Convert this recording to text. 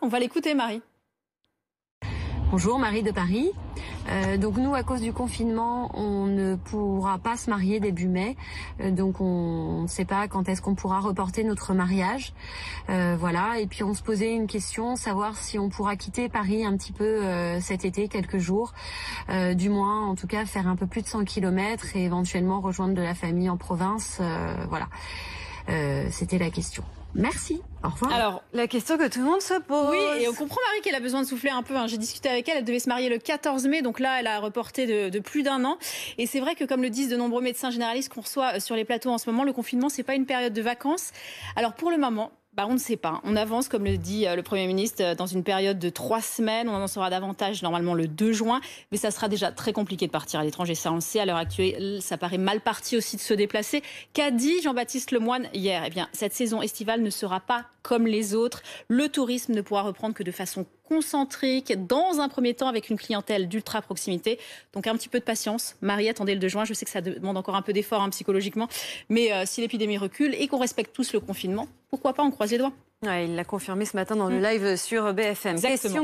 On va l'écouter, Marie. Bonjour, Marie de Paris. Donc nous, à cause du confinement, on ne pourra pas se marier début mai. Donc on ne sait pas quand est-ce qu'on pourra reporter notre mariage. Voilà. Et puis on se posait une question, savoir si on pourra quitter Paris un petit peu cet été, quelques jours. Du moins, en tout cas, faire un peu plus de 100 km et éventuellement rejoindre de la famille en province. Voilà. C'était la question. Merci. Au revoir. Alors, la question que tout le monde se pose. Oui, et on comprend Marie qu'elle a besoin de souffler un peu. J'ai discuté avec elle, elle devait se marier le 14 mai, donc là, elle a reporté de plus d'1 an. Et c'est vrai que, comme le disent de nombreux médecins généralistes qu'on reçoit sur les plateaux en ce moment, le confinement, c'est pas une période de vacances. Alors, pour le moment, on ne sait pas. On avance, comme le dit le Premier ministre, dans une période de 3 semaines. On en saura davantage normalement le 2 juin. Mais ça sera déjà très compliqué de partir à l'étranger. Ça, on le sait. À l'heure actuelle, ça paraît mal parti aussi de se déplacer. Qu'a dit Jean-Baptiste Lemoyne hier? Eh bien, cette saison estivale ne sera pas comme les autres. Le tourisme ne pourra reprendre que de façon concentrique, dans un premier temps avec une clientèle d'ultra proximité. Donc un petit peu de patience. Marie, attendez le 2 juin. Je sais que ça demande encore un peu d'effort psychologiquement. Mais si l'épidémie recule et qu'on respecte tous le confinement, pourquoi pas, on croise les doigts. Ouais, il l'a confirmé ce matin dans le live sur BFM. Exactement.